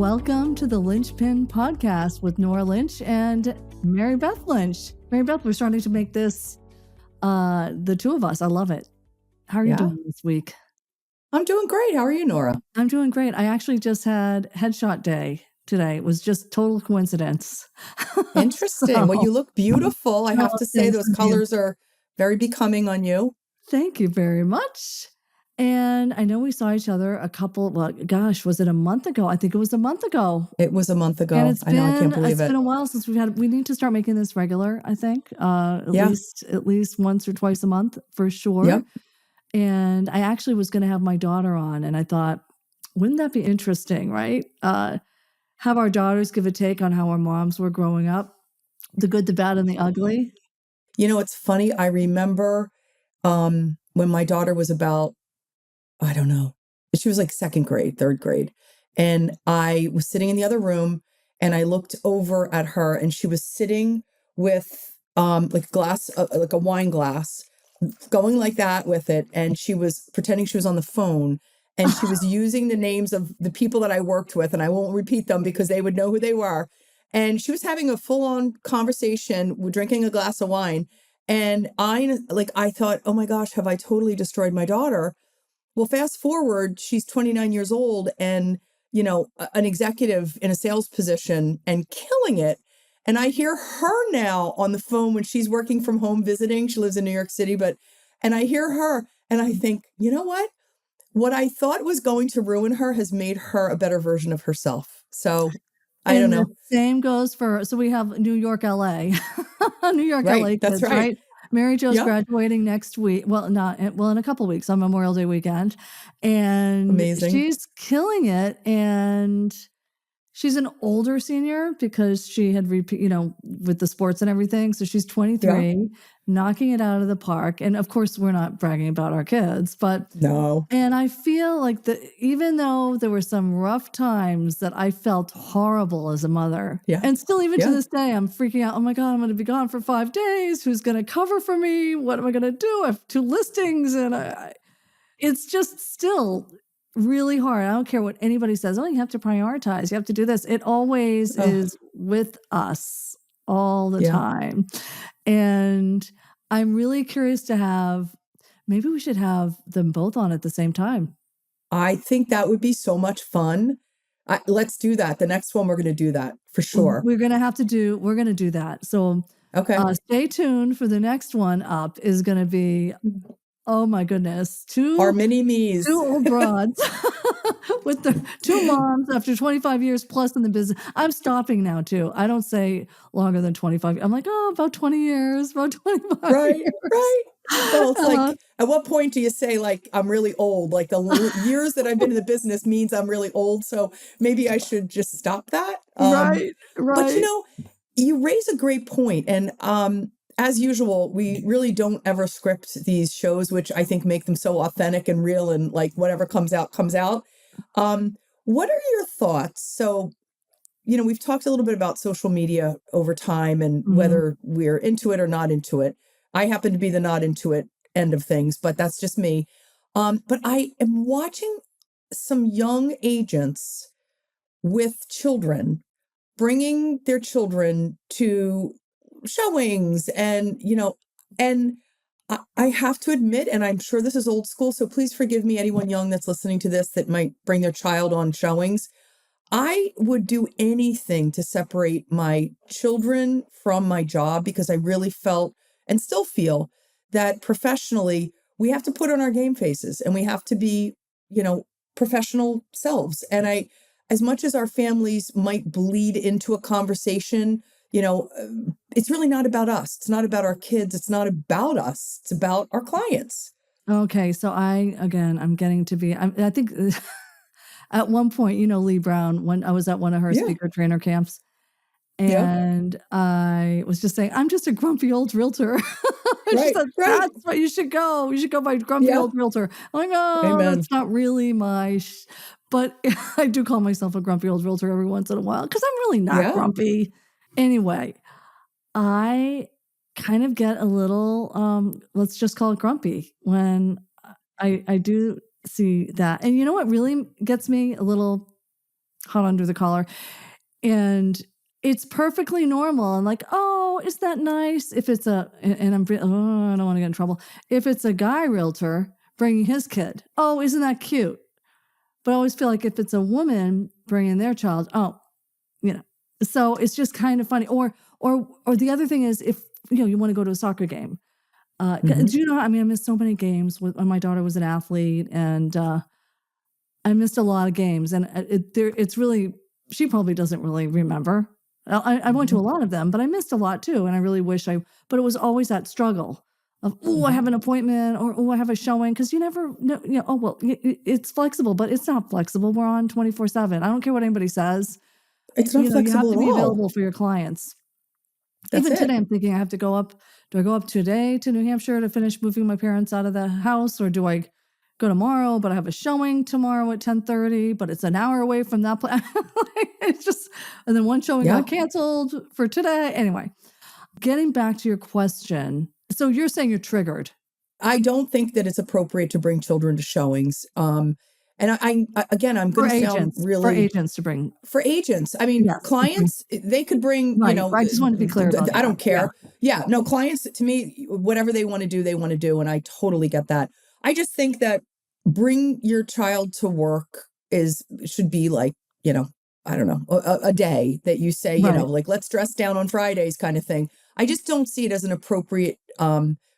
Welcome to the LynchPin podcast with Nora Lynch and Maribeth Lynch. Maribeth, we're starting to make this the two of us. I love it. How are you doing this week? I'm doing great. How are you, Nora? I'm doing great. I actually just had headshot day today. It was just total coincidence. Interesting. Well, you look beautiful. I have to say those colors are very becoming on you. Thank you very much. And I know we saw each other was it a month ago? I think it was a month ago. It was a month ago. And I can't believe it. It's been a while since we need to start making this regular, I think. At least once or twice a month for sure. Yep. And I actually was going to have my daughter on, and I thought, wouldn't that be interesting, right? Have our daughters give a take on how our moms were growing up, the good, the bad, and the ugly. You know, it's funny. I remember when my daughter was about, I don't know, she was like second grade, third grade. And I was sitting in the other room and I looked over at her and she was sitting with like a wine glass, going like that with it. And she was pretending she was on the phone and she was using the names of the people that I worked with. And I won't repeat them because they would know who they were. And she was having a full-on conversation, drinking a glass of wine. And I thought, oh my gosh, have I totally destroyed my daughter? Well, fast forward, she's 29 years old and, you know, an executive in a sales position and killing it. And I hear her now on the phone when she's working from home visiting. She lives in New York City, and I hear her and I think, you know what? What I thought was going to ruin her has made her a better version of herself. So I don't know. The same goes so we have New York, LA. New York, right, LA kids, that's right? Mary Jo's graduating next week. Well, in a couple of weeks on Memorial Day weekend. And amazing. She's killing it. And she's an older senior because she had with the sports and everything. So she's 23, knocking it out of the park. And of course, we're not bragging about our kids, but no. And I feel like even though there were some rough times that I felt horrible as a mother, and still even to this day, I'm freaking out. Oh my God, I'm going to be gone for 5 days. Who's going to cover for me? What am I going to do? I have 2 listings and it's just still really hard. I don't care what anybody says. Oh, you have to prioritize. You have to do this. It always is with us all the time. And I'm really curious maybe we should have them both on at the same time. I think that would be so much fun. Let's do that. The next one, we're going to do that for sure. We're going to do that. So stay tuned for the next one up is going to be, oh my goodness, our mini me's, 2 old broads with the 2 moms after 25 years plus in the business. I'm stopping now too. I don't say longer than 25. I'm like, about 20 years, about 25 years. Right. Well, it's like, at what point do you say, like, I'm really old? Like, the years that I've been in the business means I'm really old. So maybe I should just stop that. Right. But, you know, you raise a great point. And as usual, we really don't ever script these shows, which I think make them so authentic and real and like whatever comes out, comes out. What are your thoughts? So, you know, we've talked a little bit about social media over time and whether we're into it or not into it. I happen to be the not into it end of things, but that's just me. But I am watching some young agents with children, bringing their children to showings and, you know, and I have to admit, and I'm sure this is old school, so please forgive me, anyone young that's listening to this that might bring their child on showings. I would do anything to separate my children from my job because I really felt and still feel that professionally we have to put on our game faces and we have to be, you know, professional selves. And as much as our families might bleed into a conversation, you know, it's really not about us. It's not about our kids. It's not about us. It's about our clients. Okay. So I'm getting to be, I think at one point, you know, Lee Brown, when I was at one of her speaker trainer camps, and I was just saying, I'm just a grumpy old realtor. She said, that's what you should go. You should go by grumpy old realtor. I'm like, oh, that's not really but I do call myself a grumpy old realtor every once in a while because I'm really not grumpy. Anyway, I kind of get a little, let's just call it grumpy when I do see that. And you know what really gets me a little hot under the collar. And it's perfectly normal. And like, oh, is that nice? If it's I don't want to get in trouble. If it's a guy realtor bringing his kid, oh, isn't that cute? But I always feel like if it's a woman bringing their child, so it's just kind of funny. Or the other thing is, if you want to go to a soccer game, do you know? I mean, I missed so many games when my daughter was an athlete, and I missed a lot of games. And it's really, she probably doesn't really remember. I went to a lot of them, but I missed a lot too. And I really wish but it was always that struggle of, I have an appointment, or I have a showing. Cause you never know, it's flexible, but it's not flexible. We're on 24/7. I don't care what anybody says. It's not flexible you have to be at all. available for your clients. Even today, I'm thinking I have to go up. Do I go up today to New Hampshire to finish moving my parents out of the house? Or do I go tomorrow, but I have a showing tomorrow at 10:30, but it's an hour away from that place. It's just, and then one showing got canceled for today. Anyway, getting back to your question. So you're saying you're triggered. I don't think that it's appropriate to bring children to showings. And I'm going to sound really... For agents to bring. For agents. I mean, clients, they could bring, right. I just want to be clear about that. I don't care. Yeah. No, clients, to me, whatever they want to do, they want to do. And I totally get that. I just think that bring your child to work should be like, I don't know, a day that you say, like, let's dress down on Fridays kind of thing. I just don't see it as an appropriate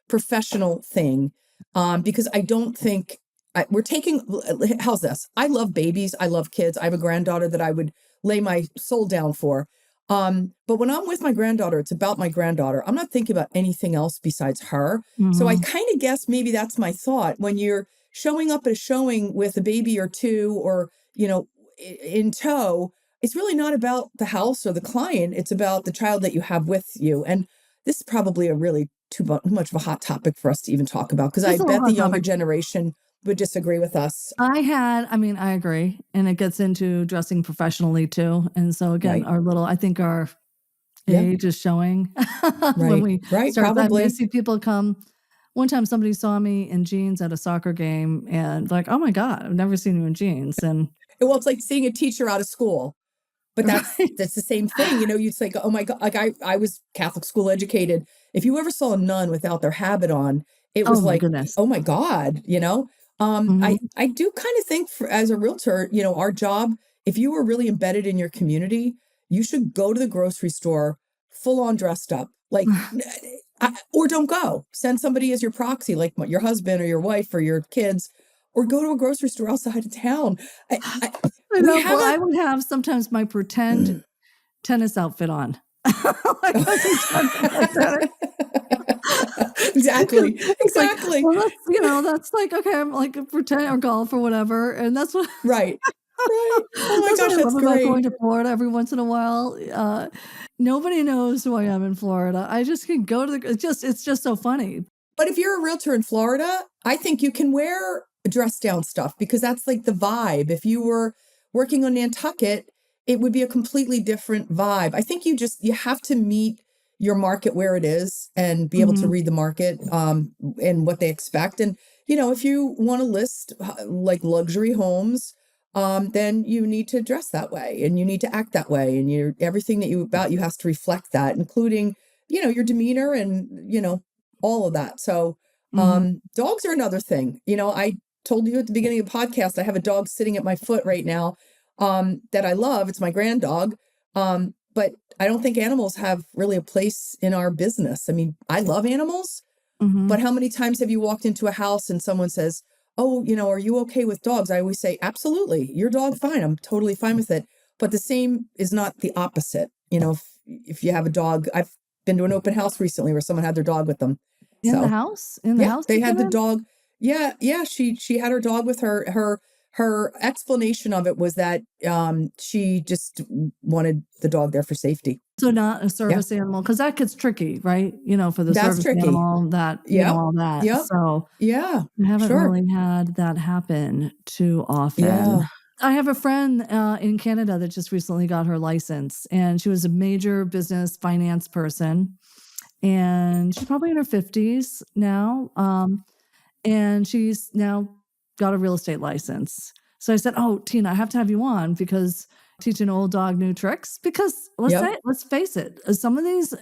professional thing because I don't think how's this? I love babies. I love kids. I have a granddaughter that I would lay my soul down for. But when I'm with my granddaughter, it's about my granddaughter. I'm not thinking about anything else besides her. Mm-hmm. So I kind of guess maybe that's my thought. When you're showing up at a showing with a baby or two, or, in tow, it's really not about the house or the client. It's about the child that you have with you. And this is probably a really too much of a hot topic for us to even talk about, because I bet the younger generation would disagree with us. I agree. And it gets into dressing professionally too. And so again, I think our age is showing when we start that. I see people come. One time somebody saw me in jeans at a soccer game and like, oh my God, I've never seen you in jeans. And well, it's like seeing a teacher out of school, but that's the same thing. You'd say, oh my God, like I was Catholic school educated. If you ever saw a nun without their habit on, it was goodness. Oh my God, I do kind of think as a realtor, our job, if you were really embedded in your community, you should go to the grocery store full on dressed up, like, or don't go. Send somebody as your proxy, like your husband or your wife or your kids, or go to a grocery store outside of town. I would have sometimes my pretend tennis outfit on. Exactly. Like, well, that's like, okay, I'm like a pretend or golf or whatever. And that's what. Right. Oh my gosh, that's great. About going to Florida every once in a while. Nobody knows who I am in Florida. I just can go to it's just so funny. But if you're a realtor in Florida, I think you can wear dress down stuff because that's like the vibe. If you were working on Nantucket, it would be a completely different vibe. I think you have to meet your market where it is and be able to read the market and what they expect. And, if you want to list like luxury homes, then you need to dress that way and you need to act that way. And everything that you has to reflect that, including, your demeanor and, all of that. So dogs are another thing. I told you at the beginning of the podcast, I have a dog sitting at my foot right now that I love. It's my grand dog. But I don't think animals have really a place in our business. I mean, I love animals, but how many times have you walked into a house and someone says, oh, are you okay with dogs? I always say, absolutely. Your dog, fine. I'm totally fine with it. But the same is not the opposite. If you have a dog, I've been to an open house recently where someone had their dog with them. In the house? In the house? They had the dog. Yeah. She had her dog with her. Her explanation of it was that she just wanted the dog there for safety. So not a service animal, because that gets tricky, right? For the service animal, all that. Yep. So I haven't really had that happen too often. Yeah. I have a friend in Canada that just recently got her license, and she was a major business finance person, and she's probably in her 50s now, and she's now got a real estate license. So I said, oh, Tina, I have to have you on because teaching old dog new tricks, because let's face it, some of these,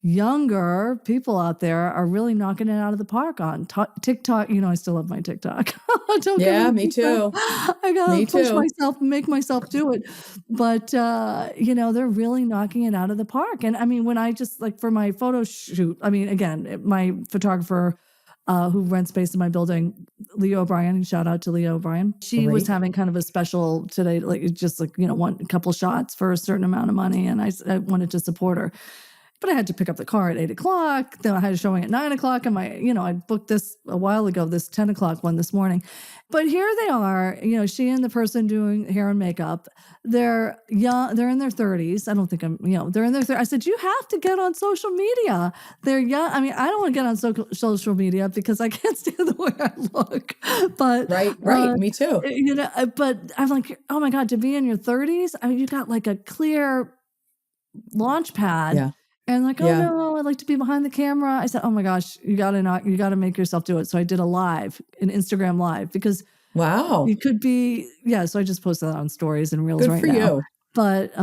younger people out there are really knocking it out of the park on TikTok. I still love my TikTok. Me too. I gotta push myself, make myself do it. But, they're really knocking it out of the park. And I mean, when I just for my photo shoot, I mean, again, my photographer who rents space in my building, Leah O'Brien, shout out to Leah O'Brien. She was having kind of a special today, one couple shots for a certain amount of money. And I wanted to support her. But I had to pick up the car at 8:00. Then I had a showing at 9:00. And I booked this a while ago, this 10:00 one this morning. But here they are, she and the person doing hair and makeup, they're young, they're in their 30s. I don't think they're in their 30s. I said, you have to get on social media. They're young. I mean, I don't want to get on social media because I can't stand the way I look. But right. Me too. But I'm like, oh my God, to be in your 30s, I mean, you got a clear launch pad. Yeah. And no, I'd like to be behind the camera. I said, oh my gosh, you got to make yourself do it. So I did an Instagram live, because it could be, so I just posted that on stories and reels right now. Good for you. But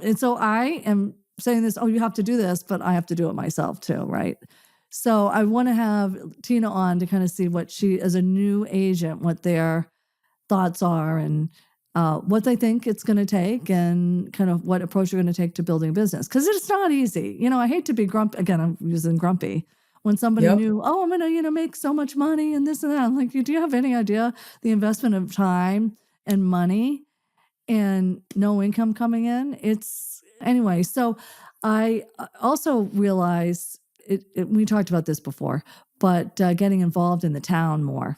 and so I am saying this, you have to do this, but I have to do it myself too, right? So I want to have Tina on to kind of see what she, as a new agent, what their thoughts are and what they think it's going to take, and kind of what approach you're going to take to building a business. Because it's not easy. I hate to be grumpy. Again, I'm using grumpy. When somebody knew, I'm going to, make so much money and this and that. I'm like, do you have any idea the investment of time and money and no income coming in? Anyway. So I also realized we talked about this before, but getting involved in the town more.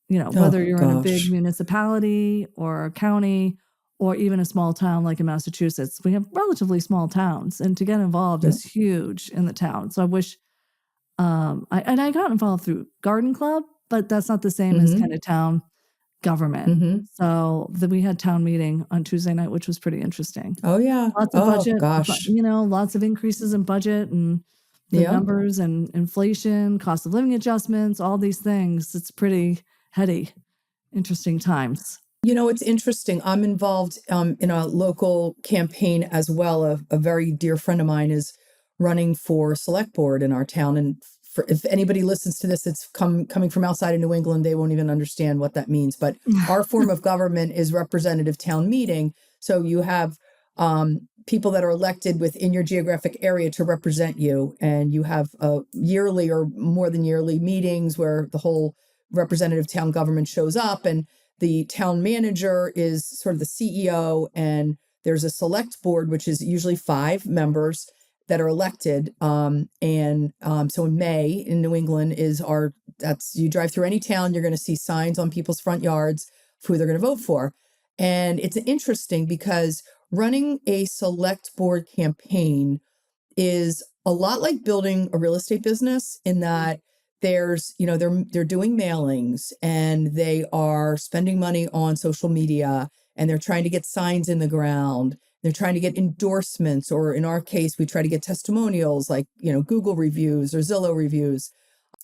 Whether you're in a big municipality or a county or even a small town like in Massachusetts, we have relatively small towns, and to get involved is huge in the town. So I wish, I got involved through Garden Club, but that's not the same as kind of town government. So we had town meeting on Tuesday night, which was pretty interesting. Oh yeah. Lots of budget, lots of increases in budget and the numbers and inflation, cost of living adjustments, all these things. It's pretty heady, interesting times. It's interesting. I'm involved in a local campaign as well. A very dear friend of mine is running for select board in our town. And if anybody listens to this, it's coming from outside of New England, they won't even understand what that means. But our form of government is representative town meeting. So you have people that are elected within your geographic area to represent you. And you have yearly or more than yearly meetings where the whole representative town government shows up, and the town manager is sort of the CEO, and there's a select board, which is usually 5 members that are elected. So in May in New England you drive through any town, you're going to see signs on people's front yards of who they're going to vote for. And it's interesting because running a select board campaign is a lot like building a real estate business, in that there's, they're doing mailings and they are spending money on social media, and they're trying to get signs in the ground. They're trying to get endorsements, or in our case, we try to get testimonials like, Google reviews or Zillow reviews.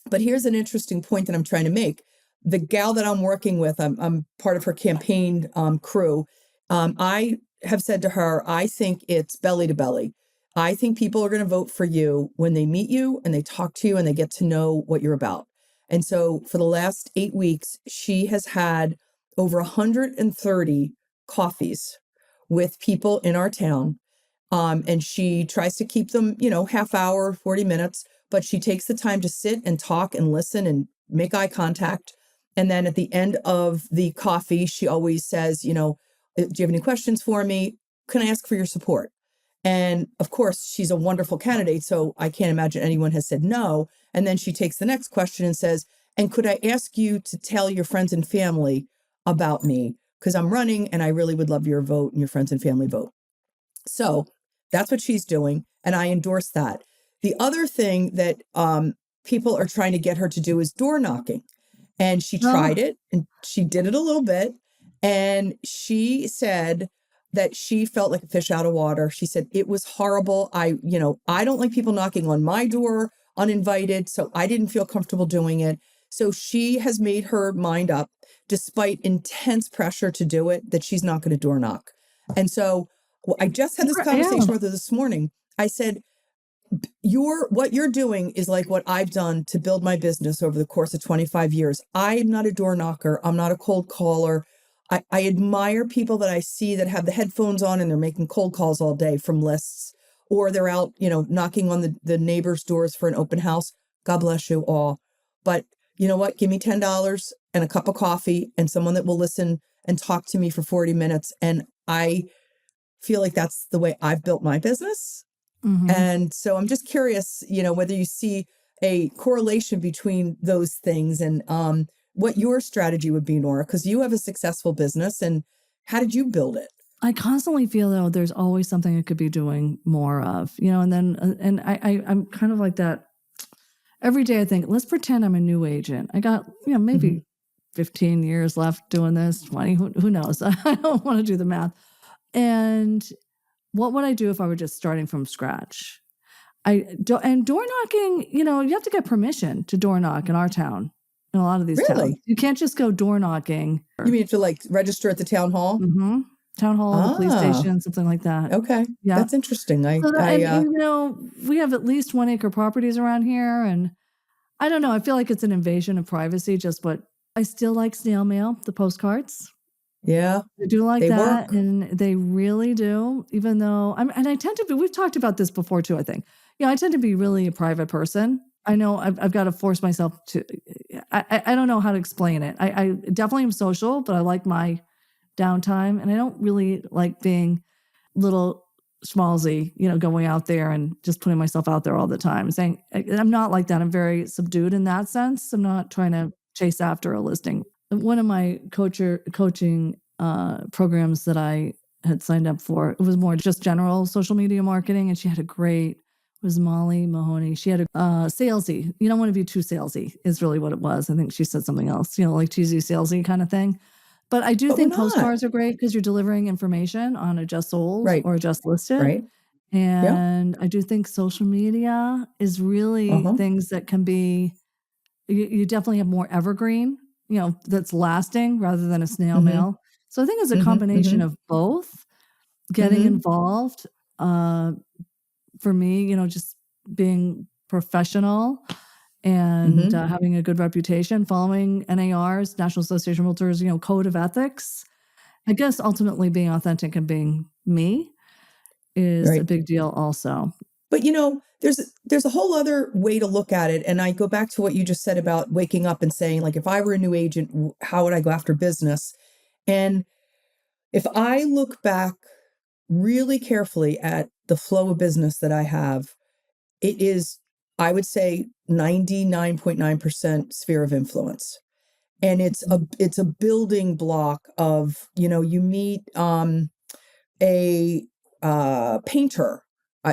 But here's an interesting point that I'm trying to make. The gal that I'm working with, I'm part of her campaign crew. I have said to her, I think it's belly to belly. I think people are going to vote for you when they meet you and they talk to you and they get to know what you're about. And so for the last 8 weeks, she has had over 130 coffees with people in our town. And she tries to keep them, half hour, 40 minutes, but she takes the time to sit and talk and listen and make eye contact. And then at the end of the coffee, she always says, do you have any questions for me? Can I ask for your support? And of course, she's a wonderful candidate, so I can't imagine anyone has said no. And then she takes the next question and says, and could I ask you to tell your friends and family about me? Because I'm running and I really would love your vote and your friends and family vote. So that's what she's doing. And I endorse that. The other thing that people are trying to get her to do is door knocking. And she tried it and she did it a little bit. And she said that she felt like a fish out of water. She said, it was horrible. I don't like people knocking on my door uninvited. So I didn't feel comfortable doing it. So she has made her mind up, despite intense pressure to do it, that she's not going to door knock. And so I just had this conversation with her this morning. I said, what you're doing is like what I've done to build my business over the course of 25 years. I'm not a door knocker. I'm not a cold caller. I admire people that I see that have the headphones on and they're making cold calls all day from lists, or they're out, knocking on the neighbors' doors for an open house. God bless you all. But you know what? Give me $10 and a cup of coffee and someone that will listen and talk to me for 40 minutes. And I feel like that's the way I've built my business. Mm-hmm. And so I'm just curious, whether you see a correlation between those things and what your strategy would be, Nora, because you have a successful business. And how did you build it? I constantly feel, though, there's always something I could be doing more of, and then I'm kind of like that. Every day I think, let's pretend I'm a new agent. I got, maybe 15 years left doing this, 20, who knows? I don't want to do the math. And what would I do if I were just starting from scratch? And door knocking, you have to get permission to door knock in our town. In a lot of these towns. You can't just go door knocking. You mean to register at the town hall? Mm-hmm. Town hall, the police station, something like that. Okay. Yeah. That's interesting. We have at least 1 acre properties around here. And I don't know, I feel like it's an invasion of privacy, but I still like snail mail, the postcards. Yeah. I do like that. Work. And they really do, even though I tend to be, we've talked about this before too, I think. I tend to be really a private person. I know I've got to force myself to, I don't know how to explain it. I definitely am social, but I like my downtime, and I don't really like being little schmalzy, going out there and just putting myself out there all the time. I'm not like that. I'm very subdued in that sense. I'm not trying to chase after a listing. One of my coaching programs that I had signed up for, it was more just general social media marketing, and she had was Molly Mahoney. She had a salesy. You don't want to be too salesy is really what it was. I think she said something else, like cheesy salesy kind of thing. But I do think postcards are great because you're delivering information on a just sold or a just listed. Right. And I do think social media is really things that can be, you definitely have more evergreen, that's lasting rather than a snail mail. So I think it's a combination of both, getting involved, for me, just being professional and having a good reputation, following NAR's, National Association of Realtors, code of ethics. I guess ultimately being authentic and being me is a big deal also. But, there's a whole other way to look at it. And I go back to what you just said about waking up and saying, if I were a new agent, how would I go after business? And if I look back really carefully at the flow of business that I have, it is, I would say, 99.9% sphere of influence. And it's a building block of, you meet a painter.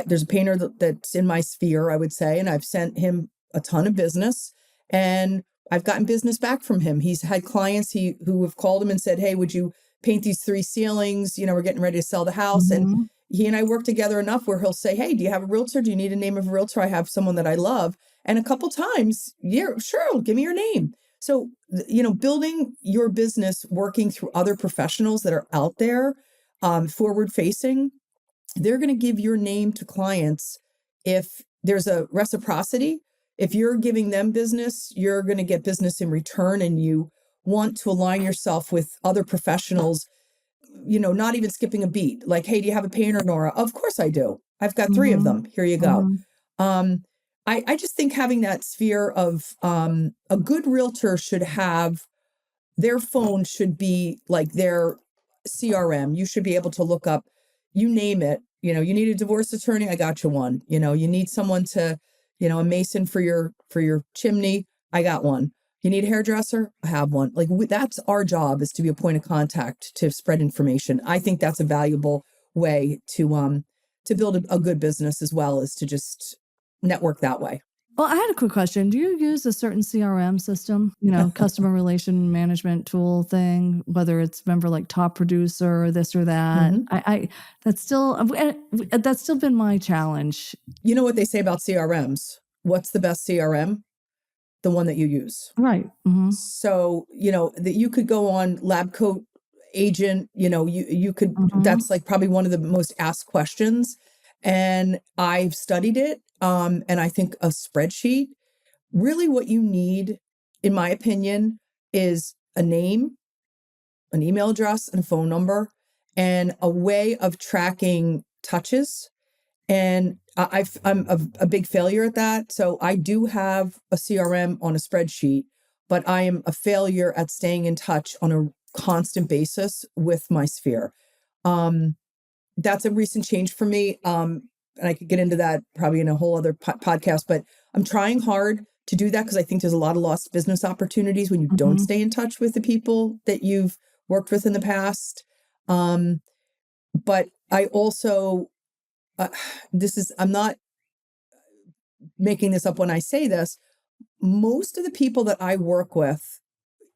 There's a painter that's in my sphere, I would say, and I've sent him a ton of business, and I've gotten business back from him. He's had clients who have called him and said, hey, would you paint these 3 ceilings? We're getting ready to sell the house. And he and I work together enough where he'll say, hey, do you have a realtor? Do you need a name of a realtor? I have someone that I love. And a couple times, yeah, sure, give me your name. So, building your business, working through other professionals that are out there, forward facing, they're going to give your name to clients. If there's a reciprocity, if you're giving them business, you're going to get business in return, and you want to align yourself with other professionals, not even skipping a beat. Like, hey, do you have a painter, Nora? Of course I do. I've got 3 of them. Here you go. I just think having that sphere of a good realtor should have, their phone should be like their CRM. You should be able to look up, you name it. You need a divorce attorney, I got you one. You need someone to, a mason for your chimney, I got one. You need a hairdresser, I have one. That's our job, is to be a point of contact to spread information. I think that's a valuable way to build a good business, as well as to just network that way. Well, I had a quick question. Do you use a certain CRM system, customer relation management tool thing, whether it's, remember, like Top Producer or this or that? That's still been my challenge. You know what they say about CRMs? What's the best CRM? the one that you use. Right. Mm-hmm. So, that you could go on lab coat agent, you could, Mm-hmm. that's like probably one of the most asked questions. And I've studied it. And I think a spreadsheet, really what you need, in my opinion, is a name, an email address, and a phone number, and a way of tracking touches. And I'm a big failure at that. So I do have a CRM on a spreadsheet, but I am a failure at staying in touch on a constant basis with my sphere. That's a recent change for me. And I could get into that probably in a whole other podcast, but I'm trying hard to do that because I think there's a lot of lost business opportunities when you don't stay in touch with the people that you've worked with in the past. But I also, I'm not making this up when I say this. Most of the people that I work with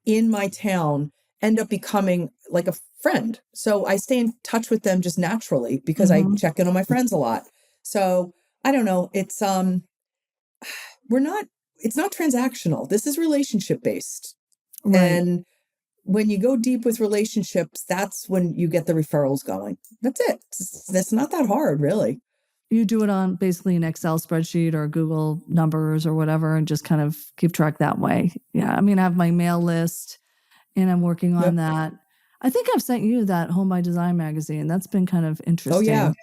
in my town end up becoming like a friend. So I stay in touch with them just naturally because I check in on my friends a lot. So I don't know. It's not transactional. This is relationship based. Right. And when you go deep with relationships, that's when you get the referrals going. That's it. That's not that hard, really. You do it on basically an Excel spreadsheet or Google numbers or whatever, and just kind of keep track that way. Yeah. I mean, I have my mail list and I'm working on that. I think I've sent you that Home by Design magazine. That's been kind of interesting. Oh, yeah.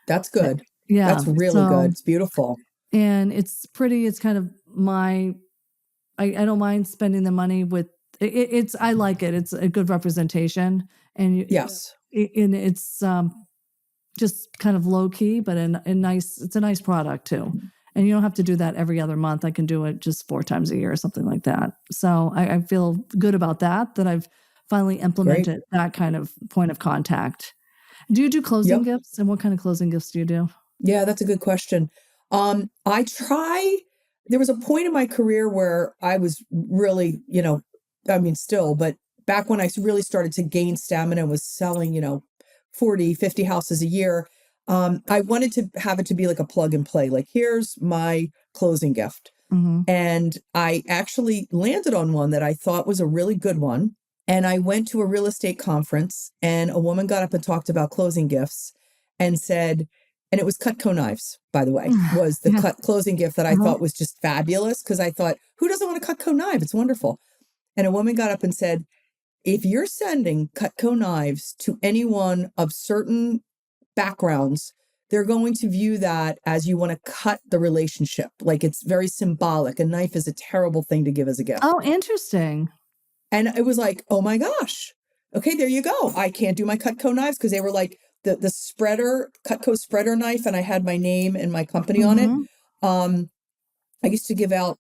That's good. Yeah. That's really good. It's beautiful. And it's pretty. It's kind of I don't mind spending the money with it's, I like it. It's a good representation. And yes. And it's just kind of low key, but it's a nice product too. And you don't have to do that every other month. I can do it just 4 times a year or something like that. So I feel good about that I've finally implemented that kind of point of contact. Do you do closing gifts? And what kind of closing gifts do you do? Yeah, that's a good question. There was a point in my career where I was really, still, but back when I really started to gain stamina and was selling, 40, 50 houses a year, I wanted to have it to be like a plug and play. Like, here's my closing gift. And I actually landed on one that I thought was a really good one. And I went to a real estate conference and a woman got up and talked about closing gifts and said, and it was Cutco knives, by the way, was the closing gift that I thought was just fabulous. Because I thought, who doesn't want a Cutco knife? It's wonderful. And a woman got up and said, if you're sending Cutco knives to anyone of certain backgrounds, they're going to view that as you want to cut the relationship. Like, it's very symbolic. A knife is a terrible thing to give as a gift. Oh, interesting. And it was like, oh my gosh. Okay, there you go. I can't do my Cutco knives because they were like the spreader, Cutco spreader knife, and I had my name and my company on it. I used to give out,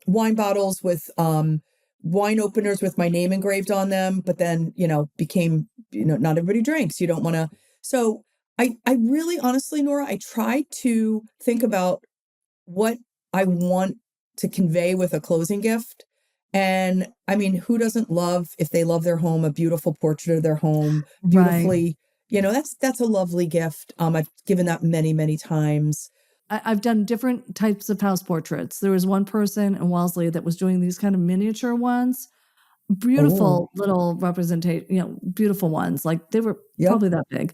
wine bottles with wine openers with my name engraved on them, but then, became, not everybody drinks. You don't want to. So I really, honestly, Nora, I try to think about what I want to convey with a closing gift. And I mean, who doesn't love, if they love their home, a beautiful portrait of their home, beautifully, that's a lovely gift. I've given that many, many times. I've done different types of house portraits. There was one person in Wellesley that was doing these kind of miniature ones, beautiful little representation, beautiful ones. Like, they were probably that big.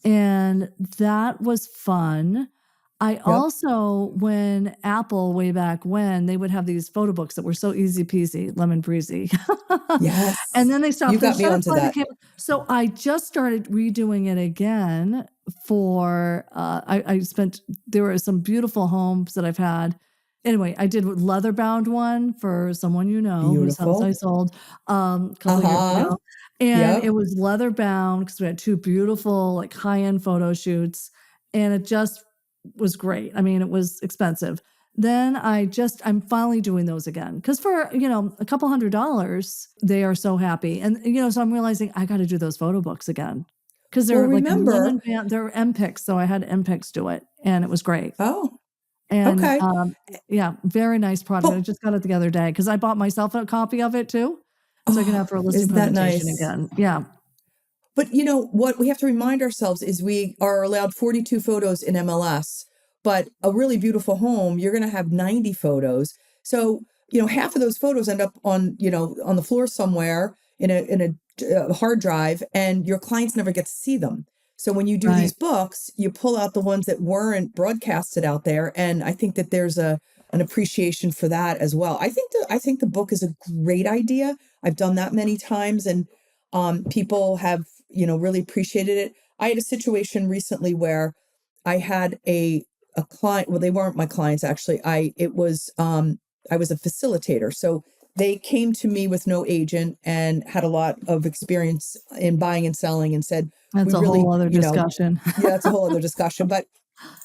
And that was fun. I also, when Apple, way back when, they would have these photo books that were so easy peasy, lemon breezy. Yes. And then they stopped. You got me onto that. So I just started redoing it again for, there were some beautiful homes that I've had. Anyway, I did a leather bound one for someone whose house I sold a couple of years ago. And it was leather bound because we had 2 beautiful, like, high-end photo shoots. And it just was great. I mean, it was expensive. Then I'm finally doing those again. Because for, a couple $100, they are so happy. And, so I'm realizing I got to do those photo books again. Because they're they're MPICs. So I had MPICs do it. And it was great. Oh, and okay. Very nice product. I just got it the other day because I bought myself a copy of it too. So I can have for a listing presentation again. Yeah. But what we have to remind ourselves is we are allowed 42 photos in MLS, but a really beautiful home, you're going to have 90 photos. So, half of those photos end up on the floor somewhere in a hard drive, and your clients never get to see them. So when you do these books, you pull out the ones that weren't broadcasted out there. And I think that there's an appreciation for that as well. I think the book is a great idea. I've done that many times, and people have, really appreciated it. I had a situation recently where I had a client. Well, they weren't my clients, actually. I was a facilitator. So they came to me with no agent and had a lot of experience in buying and selling, and said, that's a whole other discussion. Yeah, that's a whole other discussion. But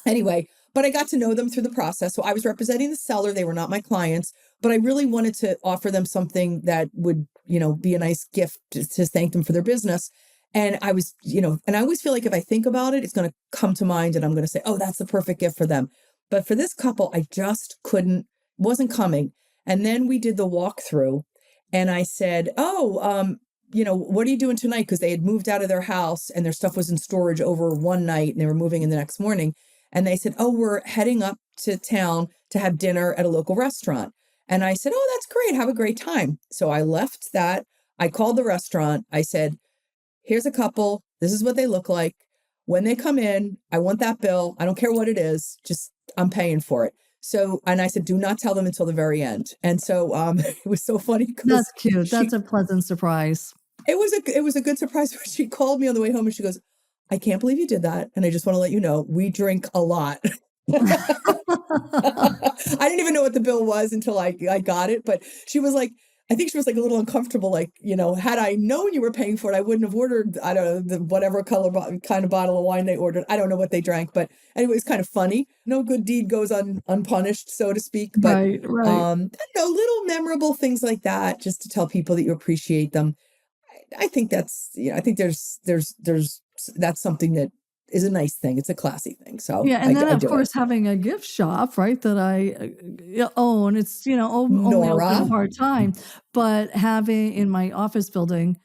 anyway, I got to know them through the process. So I was representing the seller. They were not my clients, but I really wanted to offer them something that would, be a nice gift to thank them for their business. And I was, and I always feel like if I think about it, it's going to come to mind and I'm going to say, oh, that's the perfect gift for them. But for this couple, I just wasn't coming. And then we did the walkthrough, and I said, oh, what are you doing tonight? Because they had moved out of their house and their stuff was in storage over one night and they were moving in the next morning. And they said, oh, we're heading up to town to have dinner at a local restaurant. And I said, oh, that's great. Have a great time. So I left that. I called the restaurant. I said, here's a couple. This is what they look like. When they come in, I want that bill. I don't care what it is. Just, I'm paying for it. So, and I said, do not tell them until the very end. And so it was so funny. That's cute. That's a pleasant surprise. It was a good surprise. She called me on the way home and she goes, I can't believe you did that. And I just want to let you know, we drink a lot. I didn't even know what the bill was until I got it. But she was like, I think she was like a little uncomfortable. Like, had I known you were paying for it, I wouldn't have ordered, I don't know, whatever kind of bottle of wine they ordered. I don't know what they drank, but anyway, it's kind of funny. No good deed goes unpunished, so to speak. But right. Little memorable things like that, just to tell people that you appreciate them. I think that's, I think there's that's something that is a nice thing. It's a classy thing. So yeah, and then of course having a gift shop, right, that I own. It's only Nora. open part-time, but having in my office building,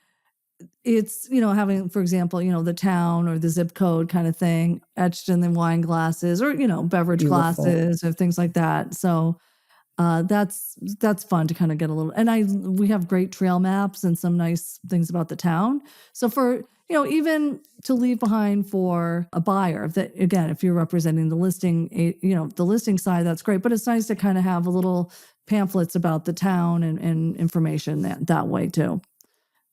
it's having, for example, the town or the zip code kind of thing etched in the wine glasses, or beverage Beautiful. Glasses or things like that. So that's fun to kind of get a little, and we have great trail maps and some nice things about the town. So for, even to leave behind for a buyer, that again, if you're representing the listing, the listing side, that's great, but it's nice to kind of have a little pamphlets about the town and information that way too.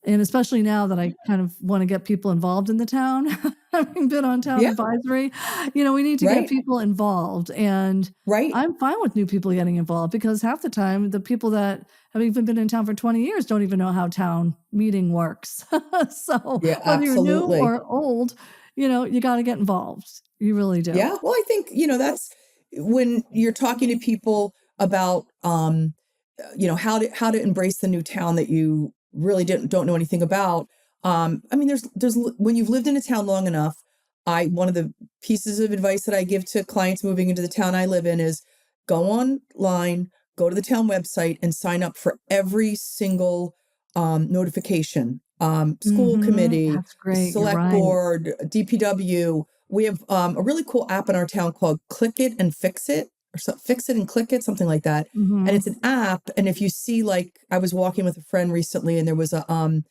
And especially now that I kind of want to get people involved in the town, having been on town advisory, we need to get people involved. And I'm fine with new people getting involved, because half the time the people that have even been in town for 20 years don't even know how town meeting works. So whether you're new or old, you got to get involved. You really do. Yeah. Well, I think, that's when you're talking to people about, how to embrace the new town that you really don't know anything about. I mean, there's when you've lived in a town long enough, one of the pieces of advice that I give to clients moving into the town I live in is go online, go to the town website and sign up for every single notification. School committee, select board, DPW. We have a really cool app in our town called Click It and Fix It. Or Fix It and Click It, something like that. And it's an app. And if you see, like, I was walking with a friend recently, and there was a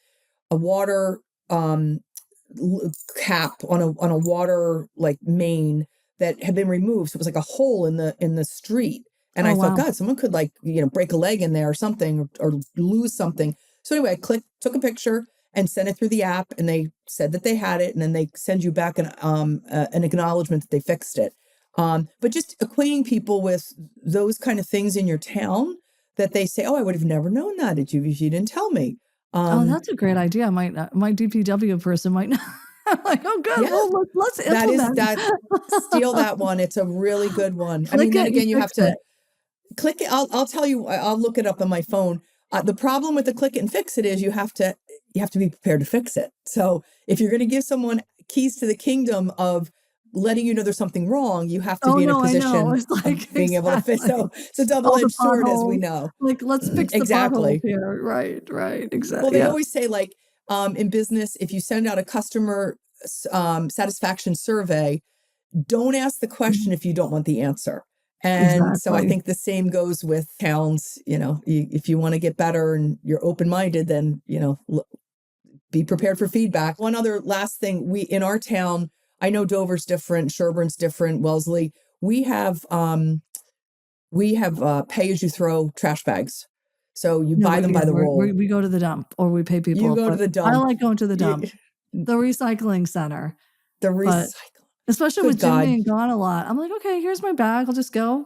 water cap on a water like main that had been removed. So it was like a hole in the street. And I thought, God, someone could break a leg in there or something, or lose something. So anyway, I took a picture and sent it through the app, and they said that they had it, and then they send you back an acknowledgement that they fixed it. But just acquainting people with those kind of things in your town that they say, oh, I would have never known that if you didn't tell me. That's a great idea. My DPW person might not. I'm like, oh, good. Yeah. Well, let's implement steal that one. It's a really good one. I mean, then again, you have to click it. I'll tell you, I'll look it up on my phone. The problem with the Click It and Fix It is you have to be prepared to fix it. So if you're going to give someone keys to the kingdom of letting you know there's something wrong, you have to be in a position of being able to fix. So it's a double-edged sword, as we know. Like, let's fix the potholes here. Right, exactly. Well, they always say, like, in business, if you send out a customer satisfaction survey, don't ask the question if you don't want the answer. And so I think the same goes with towns. If you want to get better and you're open-minded, then, be prepared for feedback. One other last thing, in our town, I know Dover's different, Sherborne's different, Wellesley, we have pay as you throw trash bags. So you buy them by the roll. We go to the dump, or we pay people. You go to the dump. I like going to the dump, the recycling center. Especially with Jim being gone a lot. I'm like, okay, here's my bag. I'll just go,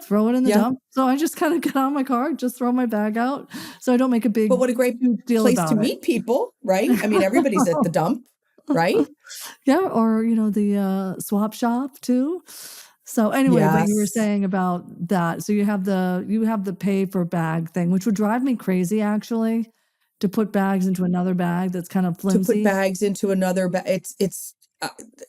throw it in the dump. So I just kind of get out of my car, just throw my bag out. So I don't make a big But what a great deal place about to it. meet people, right? I mean, everybody's at the dump, right? Yeah. Or, the swap shop too. So anyway, But you were saying about that. So you have the pay for bag thing, which would drive me crazy actually, to put bags into another bag that's kind of flimsy. To put bags into another bag.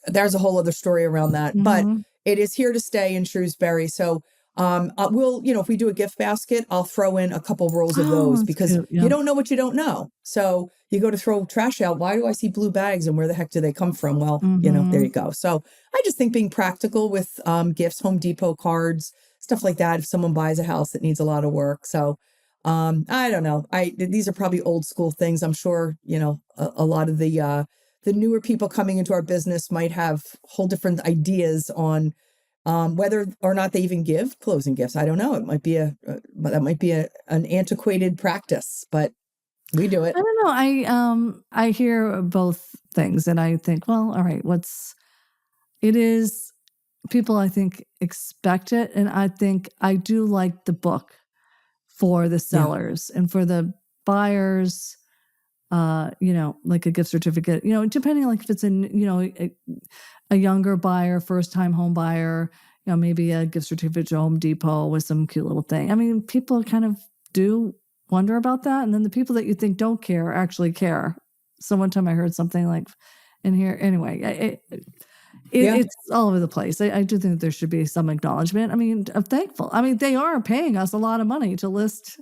There's a whole other story around that, but it is here to stay in Shrewsbury. So we'll, if we do a gift basket, I'll throw in a couple rolls of those because you don't know what you don't know. So you go to throw trash out. Why do I see blue bags and where the heck do they come from? Well, there you go. So I just think being practical with gifts, Home Depot cards, stuff like that. If someone buys a house that needs a lot of work. So I don't know. These are probably old school things. I'm sure, a lot of the newer people coming into our business might have whole different ideas on whether or not they even give closing gifts. I don't know. It might be that might be an antiquated practice, but we do it. I don't know. I hear both things and I think, well, all right, it is people, I think, expect it. And I think I do like the book for the sellers and for the buyers, like a gift certificate, depending like if it's a younger buyer, first time home buyer, maybe a gift certificate to Home Depot with some cute little thing. I mean, people kind of do wonder about that. And then the people that you think don't care actually care. So one time I heard something like in here, anyway, it's all over the place. I do think there should be some acknowledgement. I mean, I'm thankful. I mean, they are paying us a lot of money to list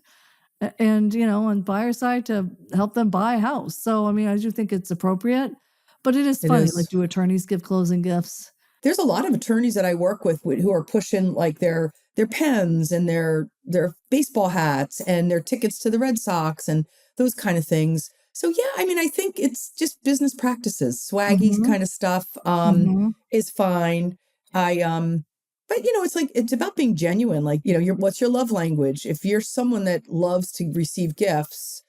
and, on buyer side to help them buy a house. So, I mean, I do think it's appropriate, but it is funny. Like, do attorneys give closing gifts? There's a lot of attorneys that I work with who are pushing like their pens and their baseball hats and their tickets to the Red Sox and those kind of things. So, yeah, I mean, I think it's just business practices, swaggy kind of stuff is fine. But, it's about being genuine. Like, what's your love language? If you're someone that loves to receive gifts,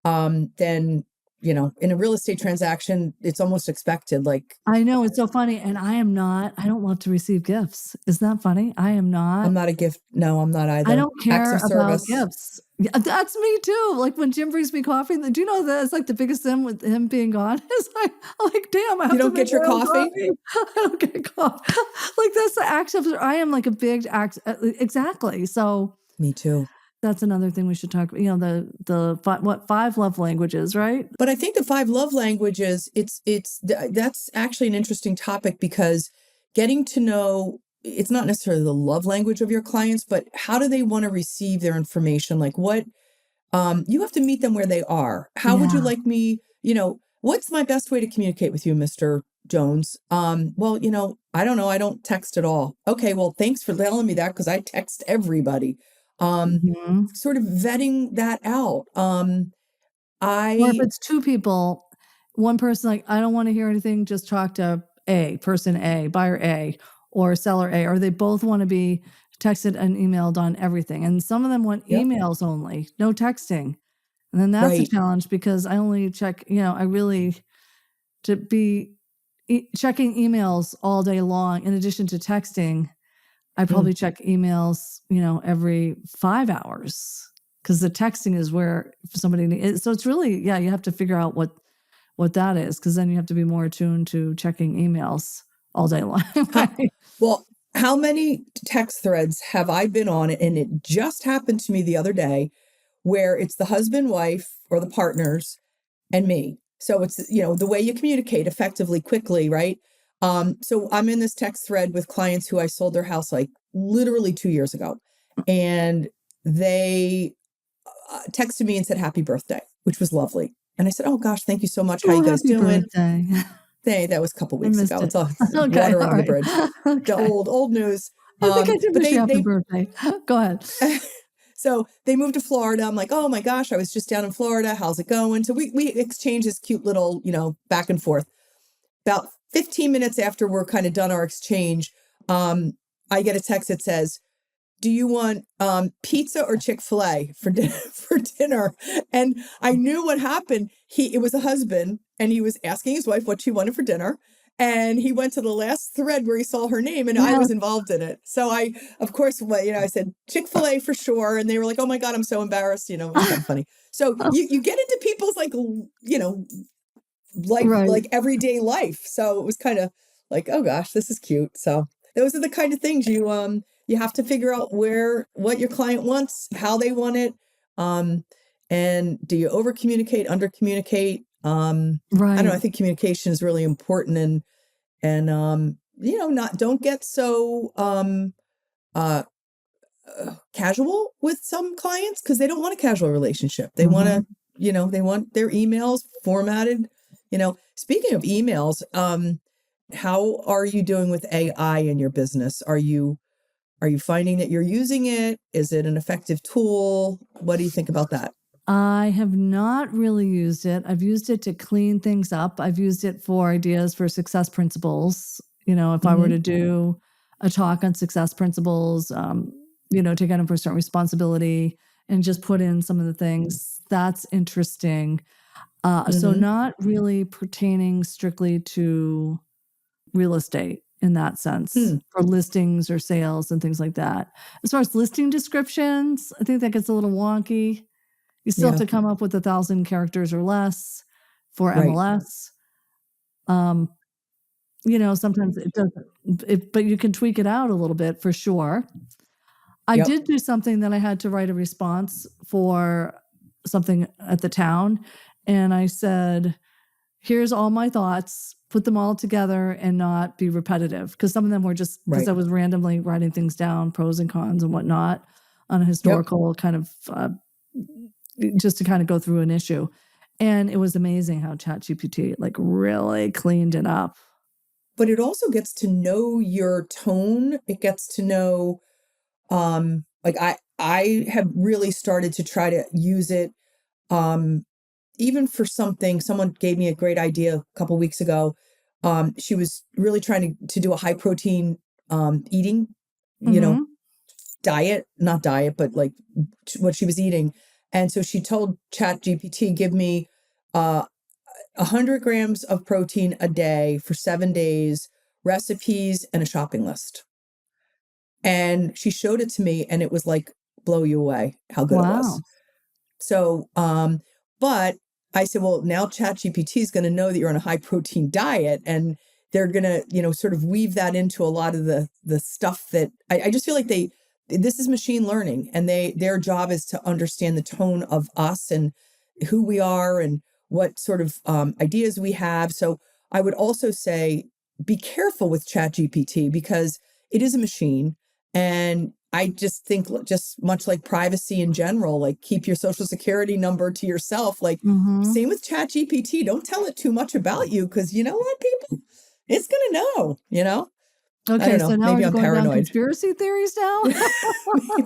then, in a real estate transaction, it's almost expected. Like, I know it's so funny. And I don't love to receive gifts. Isn't that funny? I'm not a gift. No, I'm not either. I don't care about gifts. Yeah, that's me too. Like when Jim brings me coffee, do you know that it's like the biggest sin with him being gone? It's like, I'm like, damn, I have you don't to get your coffee? I don't get coffee. Like that's the act of, I am like a big act. Exactly. So me too. That's another thing we should talk about, 5 love languages, right? But I think the 5 love languages, that's actually an interesting topic because getting to know, it's not necessarily the love language of your clients, but how do they want to receive their information? Like what, you have to meet them where they are. How would you like me, what's my best way to communicate with you, Mr. Jones? Well, I don't know. I don't text at all. Okay. Well, thanks for telling me that because I text everybody. Sort of vetting that out. Or if it's 2 people, one person, like, I don't want to hear anything. Just talk to person A, buyer A, or seller A, or they both want to be texted and emailed on everything. And some of them want emails only, no texting. And then that's a challenge because I only check, to be checking emails all day long, in addition to texting, I probably check emails, every 5 hours because the texting is where somebody needs. So it's really, you have to figure out what that is because then you have to be more attuned to checking emails all day long. Right? Well, how many text threads have I been on? And it just happened to me the other day where it's the husband, wife, or the partners and me. So it's, the way you communicate effectively, quickly, right? So I'm in this text thread with clients who I sold their house like literally 2 years ago. And they texted me and said, happy birthday, which was lovely. And I said, oh gosh, thank you so much. How you guys doing? Birthday. That was a couple weeks ago. It's all okay, water under right. the bridge. The old news. I think I did But wish you happy they birthday. Go ahead. so they moved to Florida. I'm like, oh my gosh, I was just down in Florida. How's it going? So we exchanged this cute little, back and forth. About 15 minutes after we're kind of done our exchange, I get a text that says, do you want pizza or Chick-fil-A for dinner? And I knew what happened. It was a husband, and he was asking his wife what she wanted for dinner. And he went to the last thread where he saw her name, and I was involved in it. So of course, I said Chick-fil-A for sure. And they were like, oh my God, I'm so embarrassed. It was kind of funny. So you get into people's like everyday life. So it was kind of like, oh gosh, this is cute. So those are the kind of things you have to figure out what your client wants, how they want it. And do you over communicate, under communicate? I don't know. I think communication is really important, and don't get so casual with some clients, because they don't want a casual relationship. They want to, they want their emails formatted. Speaking of emails, how are you doing with AI in your business? Are you finding that you're using it? Is it an effective tool? What do you think about that? I have not really used it. I've used it to clean things up. I've used it for ideas for success principles. If I were to do a talk on success principles, take on a personal responsibility and just put in some of the things. That's interesting. So not really pertaining strictly to real estate in that sense, for listings or sales and things like that. As far as listing descriptions, I think that gets a little wonky. You still have to come up with 1,000 characters or less for MLS. Sometimes it doesn't, but you can tweak it out a little bit for sure. I did do something that I had to write a response for something at the town. And I said, here's all my thoughts, put them all together and not be repetitive. Because some of them were just because I was randomly writing things down, pros and cons and whatnot, on a historical kind of, just to kind of go through an issue. And it was amazing how ChatGPT really cleaned it up. But it also gets to know your tone. It gets to know, I have really started to try to use it, even for something. Someone gave me a great idea a couple weeks ago. She was really trying to do a high protein eating, diet, not diet, but like what she was eating. And so she told ChatGPT, give me 100 grams of protein a day for 7 days, recipes, and a shopping list. And she showed it to me, and it was like, blow you away how good it was. So, but I said, well, now ChatGPT is going to know that you're on a high protein diet, and they're going to, sort of weave that into a lot of the stuff that I just feel like this is machine learning, and their job is to understand the tone of us and who we are and what sort of ideas we have. So I would also say, be careful with ChatGPT, because it is a machine. And I just think, just much like privacy in general, like keep your social security number to yourself. Like same with ChatGPT. Don't tell it too much about you, because you know what, people, it's going to know, Okay, so now maybe we're I'm going down paranoid. Conspiracy theories now?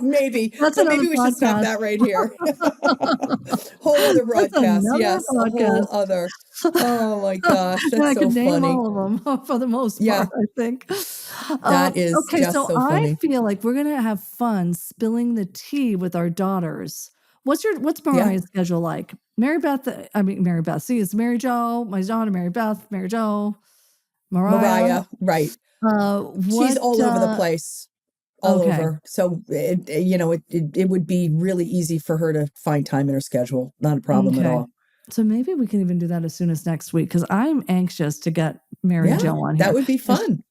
Maybe. That's So another maybe we should stop that right here. Whole other broadcast. Yes, podcast. A whole other. Oh my gosh, that's I so could name funny. all of them for the most part, I think. That is okay, just so so funny. I feel like we're gonna have fun spilling the tea with our daughters. What's Mariah's schedule like? Maribeth. See, it's Mary Jo, my daughter, Maribeth, Mary Jo, Mariah, right. She's all over the place. All over. So, it would be really easy for her to find time in her schedule. Not a problem at all. So maybe we can even do that as soon as next week, because I'm anxious to get Mary Jo on here. That would be fun.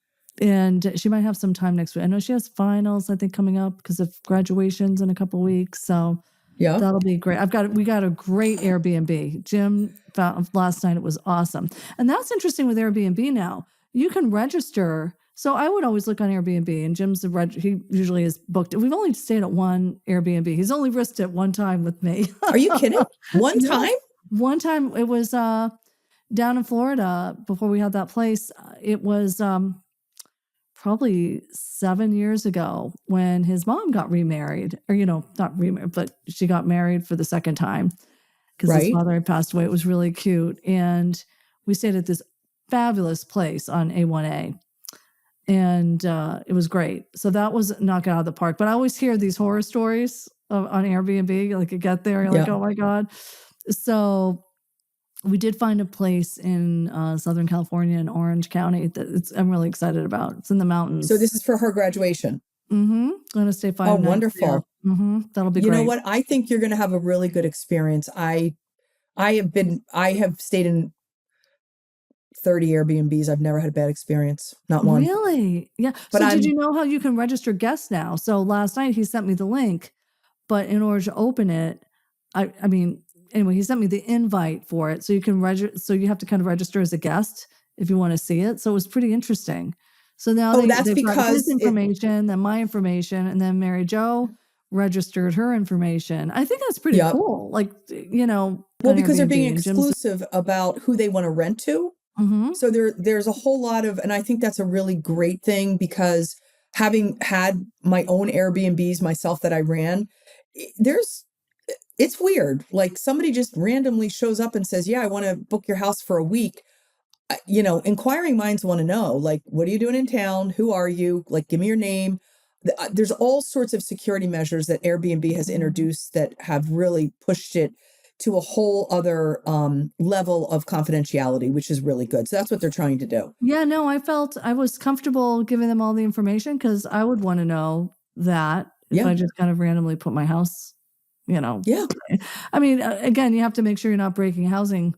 And she might have some time next week. I know she has finals, I think, coming up because of graduations in a couple of weeks. So that'll be great. We got a great Airbnb. Jim found last night. It was awesome. And that's interesting with Airbnb now. You can register. So I would always look on Airbnb, and Jim's he usually is booked. We've only stayed at one Airbnb. He's only risked it one time with me. Are you kidding? One time? One time. It was down in Florida before we had that place. It was probably 7 years ago when his mom got remarried, or, not remarried, but she got married for the second time because his father had passed away. It was really cute. And we stayed at this fabulous place on A1A. And it was great. So that was knock it out of the park. But I always hear these horror stories on Airbnb. Like you get there, you're like, oh my God. So we did find a place in Southern California in Orange County that I'm really excited about. It's in the mountains. So this is for her graduation. I'm going to stay 5 nights. Oh, wonderful. That'll be great. You know what? I think you're going to have a really good experience. I have stayed in 30 Airbnbs. I've never had a bad experience. Not one. Really? Yeah. But did you know how you can register guests now? So last night he sent me the link, but in order to open it, anyway, he sent me the invite for it. So you can register. So you have to kind of register as a guest if you want to see it. So it was pretty interesting. So now they've got his information, then my information, and then Mary Jo registered her information. I think that's pretty cool. Like, well, because they're being exclusive about who they want to rent to. So there's a whole lot of, and I think that's a really great thing, because having had my own Airbnbs myself that I ran, it's weird. Like somebody just randomly shows up and says, yeah, I want to book your house for a week. Inquiring minds want to know, like, what are you doing in town? Who are you? Like, give me your name. There's all sorts of security measures that Airbnb has introduced that have really pushed it to a whole other level of confidentiality, which is really good. So that's what they're trying to do. Yeah, no, I felt I was comfortable giving them all the information because I would want to know that if I just kind of randomly put my house, Yeah. I mean, again, you have to make sure you're not breaking housing,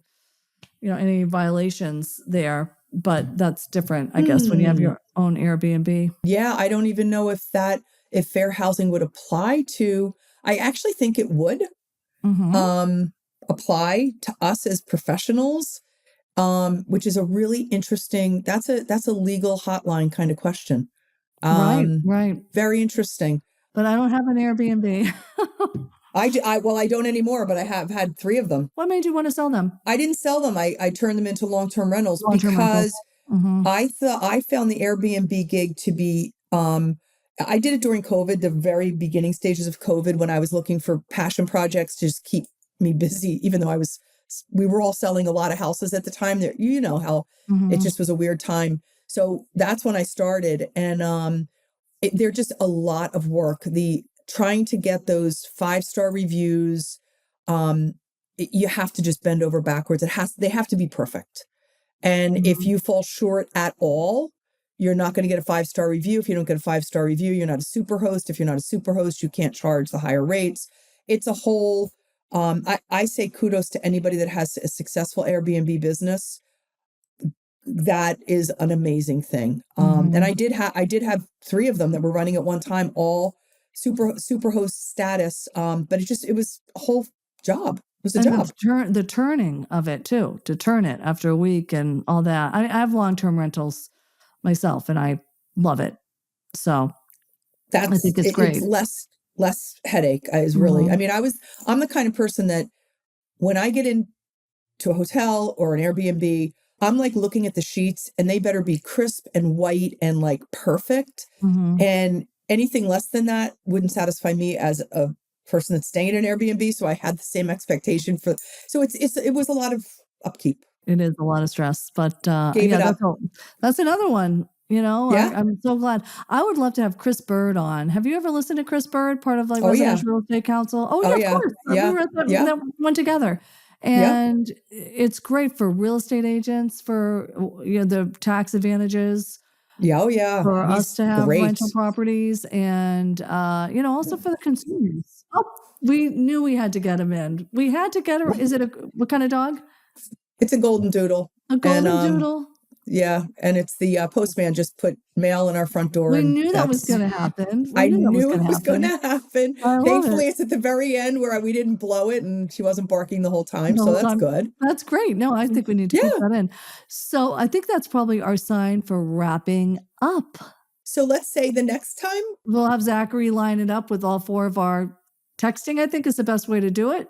any violations there. But that's different, I guess, when you have your own Airbnb. Yeah, I don't even know if fair housing would apply to, I actually think it would. Apply to us as professionals, which is a really interesting, that's a legal hotline kind of question. Right. Very interesting. But I don't have an Airbnb. I don't anymore, but I have had 3 of them. What made you want to sell them? I didn't sell them. I turned them into long-term rentals because I found the Airbnb gig to be, I did it during COVID, the very beginning stages of COVID, when I was looking for passion projects to just keep me busy, even though we were all selling a lot of houses at the time. There, how it just was a weird time. So that's when I started. And they're just a lot of work. Trying to get those 5-star reviews, you have to just bend over backwards. They have to be perfect. And if you fall short at all, you're not going to get a 5-star review. If you don't get a 5-star review, you're not a super host. If you're not a super host, you can't charge the higher rates. It's a whole, I say kudos to anybody that has a successful Airbnb business. That is an amazing thing. And I did have 3 of them that were running at one time, all super host status. But it was a whole job. It was a job. The turning of it too, to turn it after a week and all that. I have long-term rentals myself and I love it. So I think it's great. It's less headache is really, I mean, I'm the kind of person that when I get into a hotel or an Airbnb, I'm like looking at the sheets and they better be crisp and white and like perfect. And anything less than that wouldn't satisfy me as a person that's staying in an Airbnb. So I had the same expectation so it was a lot of upkeep. It is a lot of stress, but that's another one, I'm so glad. I would love to have Chris Bird on. Have you ever listened to Chris Bird, part of like Residential Real Estate Council? Of course. Yeah. We were at that one together. And it's great for real estate agents, for the tax advantages. For us to have rental properties and, also for the consumers. Oh, we knew we had to get him in. We had to get her. Is it what kind of dog? It's a golden doodle. A golden doodle. Yeah. And it's the postman just put mail in our front door. We knew that was going to happen. I knew it was going to happen. Thankfully, it's at the very end where we didn't blow it and she wasn't barking the whole time. So that's good. That's great. No, I think we need to put that in. So I think that's probably our sign for wrapping up. So let's say the next time we'll have Zachary line it up with all 4 of our texting, I think is the best way to do it.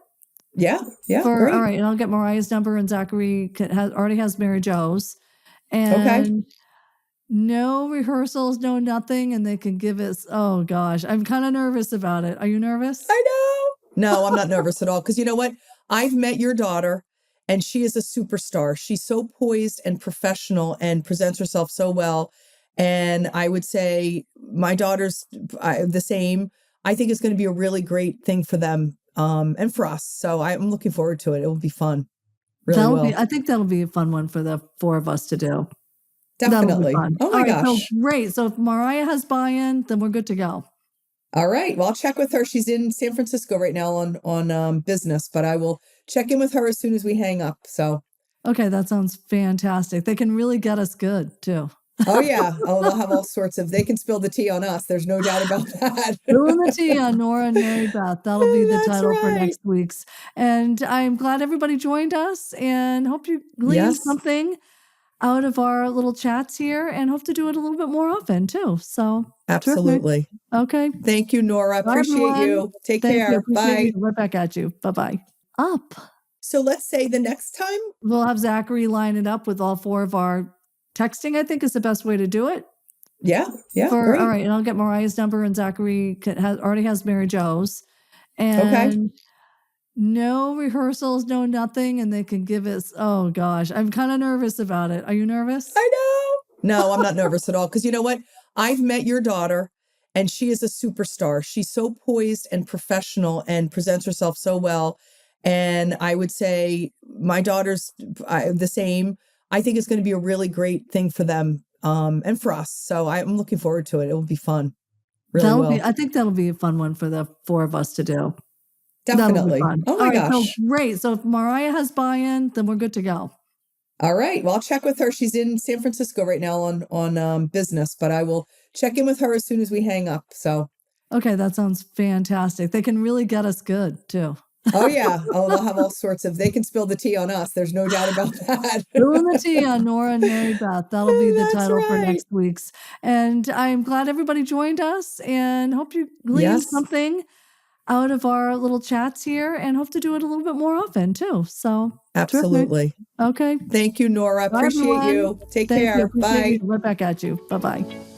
Yeah. Great. All right. And I'll get Mariah's number and Zachary already has Mary Jo's. And no rehearsals, no nothing, and they can give us, oh gosh, I'm kind of nervous about it. Are you nervous? I know. No, I'm not nervous at all. Because you know what? I've met your daughter and she is a superstar. She's so poised and professional and presents herself so well. And I would say my daughter's the same. I think it's going to be a really great thing for them and for us. So I'm looking forward to it. It will be fun. Really will. I think that'll be a fun one for the four of us to do. Definitely. Oh my gosh. So great. So if Mariah has buy-in, then we're good to go. All right. Well, I'll check with her. She's in San Francisco right now on business, but I will check in with her as soon as we hang up. So. Okay. That sounds fantastic. They can really get us good too. Oh yeah. Oh, they'll have all sorts of, they can spill the tea on us. There's no doubt about that. Spilling the tea on Nora and Maribeth. That'll be the title for next week's. And I'm glad everybody joined us and hope you gleaned something out of our little chats here and hope to do it a little bit more often too. So absolutely. Terrific. Okay. Thank you, Nora. Appreciate you. Take care. Bye. Right back at you. Bye-bye. Up. So let's say the next time we'll have Zachary line it up with all four of our texting, I think is the best way to do it. Yeah. Yeah. Great. All right. And I'll get Mariah's number and Zachary already has Mary Jo's. And no rehearsals, no nothing. And they can give us, oh gosh, I'm kind of nervous about it. Are you nervous? I know. No, I'm not nervous at all. Because you know what? I've met your daughter and she is a superstar. She's so poised and professional and presents herself so well. And I would say my daughter's the same. I think it's going to be a really great thing for them and for us. So I'm looking forward to it. It will be fun. Really will. I think that'll be a fun one for the four of us to do. Definitely. Oh my gosh. So great. So if Mariah has buy-in, then we're good to go. All right. Well, I'll check with her. She's in San Francisco right now on business, but I will check in with her as soon as we hang up. So. Okay. That sounds fantastic. They can really get us good too. Oh yeah. Oh, they'll have all sorts of, they can spill the tea on us. There's no doubt about that. Spilling the tea on Nora and Maribeth. That'll be the title for next week's. And I'm glad everybody joined us and hope you gleaned something out of our little chats here and hope to do it a little bit more often too. So absolutely. Terrific. Okay. Thank you, Nora. Appreciate you. Take care. Bye. Right back at you. Bye-bye.